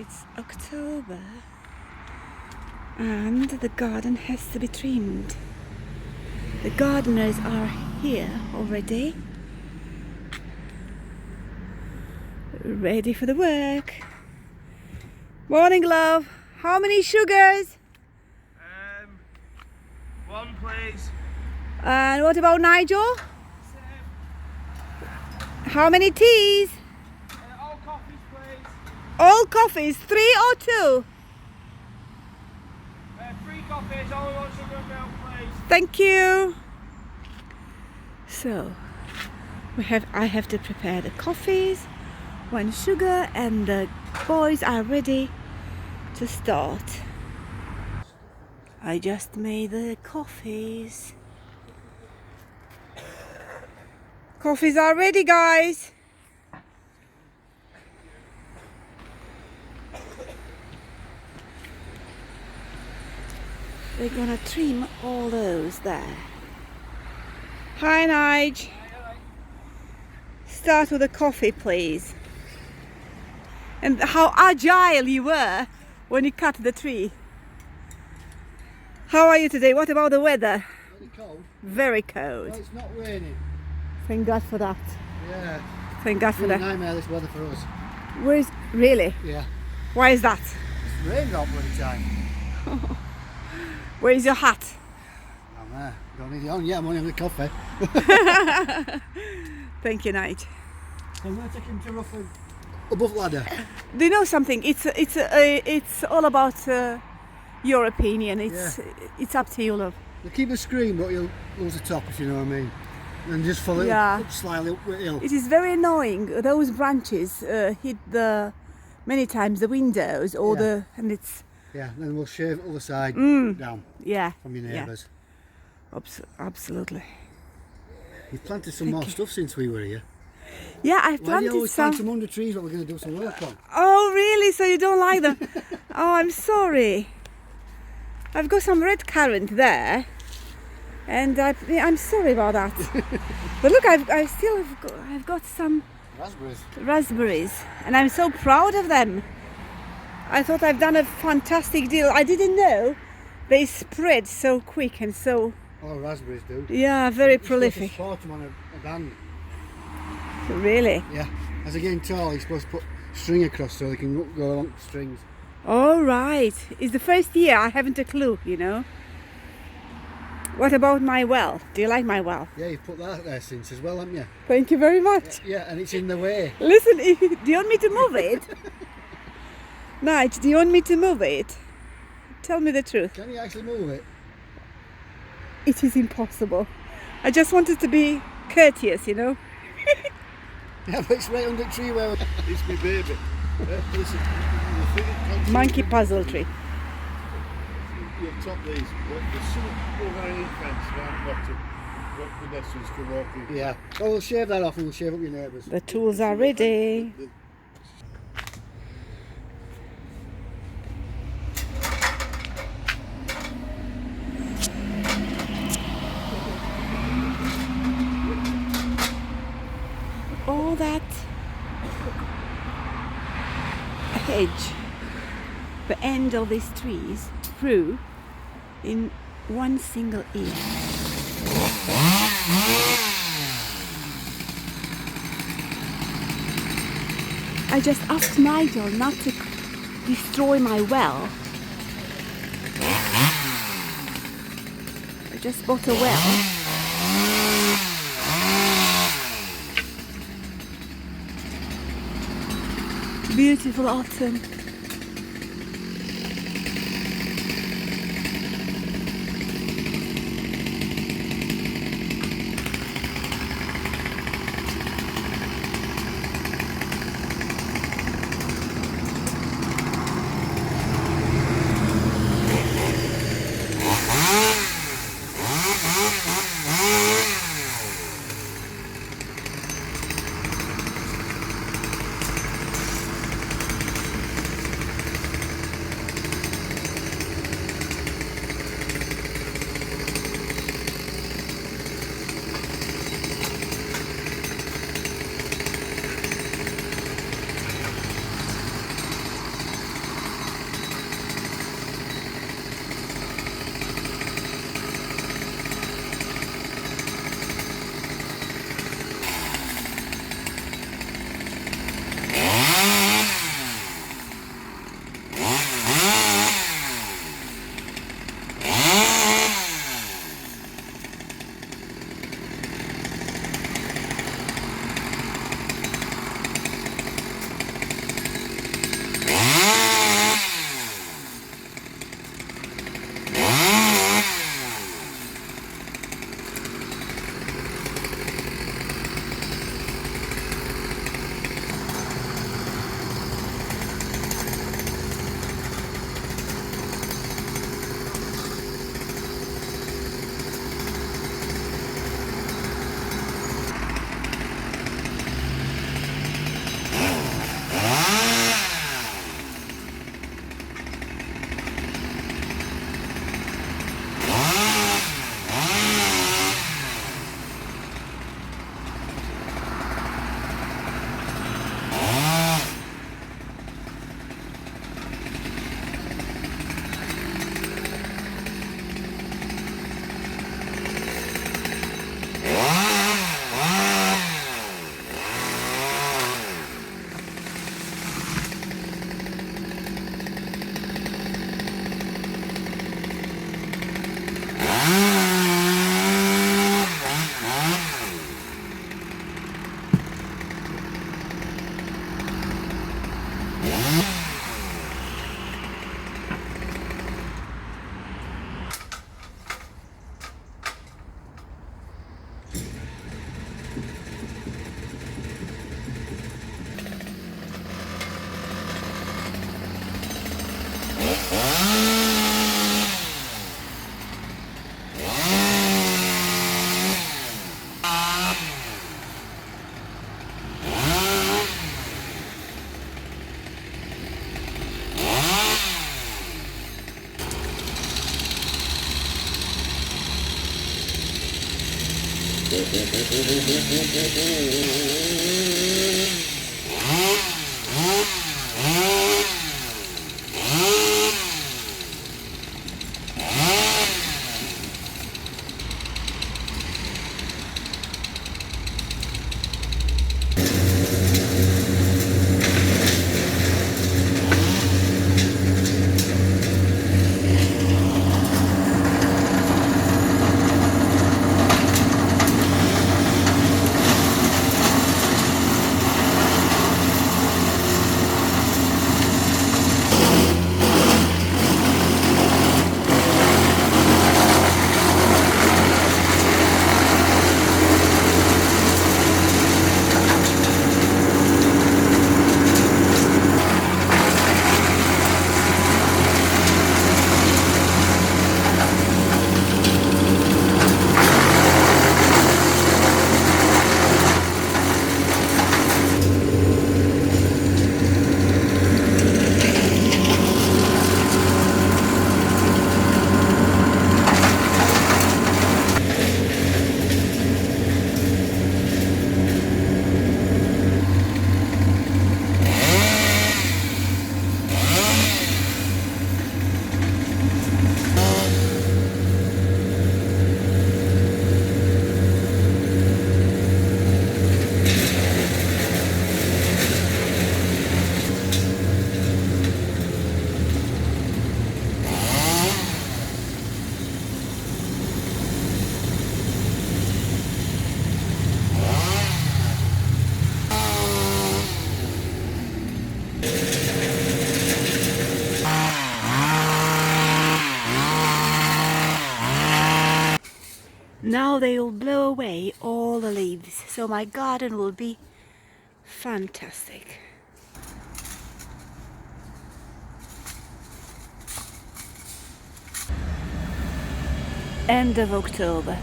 It's October and the garden has to be trimmed. The gardeners are here already, ready for the work. Morning, love. How many sugars? One, please. And what about Nigel? How many teas? All coffees, please. All coffees, 3 or 2? 3 coffees, only 1 sugar and milk, please. Thank you. So, I have to prepare the coffees, 1 sugar, and the boys are ready to start. I just made the coffees. Coffees are ready, guys. We're gonna trim all those there. Hi, Nige. Start with the coffee, please. And how agile you were when you cut the tree. How are you today? What about the weather? Very cold. Very cold. Well, it's not raining. Thank God for that. Yeah. Thank God for It's a that. nightmare this weather for us. Where is really? Yeah. Why is that? It's raining all bloody time. Where is your hat? I'm there. Don't need it on. Yeah, I'm only having a coffee. Thank you, Nige. I'm going to take him to roughly above ladder. Do you know something? It's all about your opinion. It's up to you, love. You keep the screen, but you'll lose the top, if you know what I mean. And just follow it up slightly up the hill. It is very annoying. Those branches hit many times the windows or and it's. Yeah, then we'll shave the other side down from your neighbours. Yeah. Absolutely. You've planted some more stuff since we were here. Yeah, I've Why do planted you always some. plant some under trees that we're going to do some work on? Oh, really? So you don't like them? Oh, I'm sorry. I've got some red currant there, and I'm sorry about that. But look, I've got some raspberries, and I'm so proud of them. I thought I've done a fantastic deal. I didn't know they spread so quick and so. Oh, raspberries do. Yeah, very You're supposed to prolific. support them on a band. Really? Yeah. As they're getting tall, you're supposed to put string across so they can go along the strings. All right. It's the first year. I haven't a clue, you know. What about my well? Do you like my well? Yeah, you've put that there since as well, haven't you? Thank you very much. Yeah, and it's in the way. Listen, do you want me to move it? Nige, do you want me to move it? Tell me the truth. Can you actually move it? It is impossible. I just wanted to be courteous, you know. Yeah, but it's right under the tree where It's my baby. Listen, Monkey puzzle tree. you'll top these. There's some over an fence around the bottom. What pedestrians can walk in. Yeah. Well, we'll shave that off and we'll shave up your neighbours. The tools are ready. All that hedge, the end of these trees through in one single ear. I just asked Nigel not to destroy my well. I just bought a well. Beautiful autumn. Now they will blow away all the leaves, so my garden will be fantastic. End of October.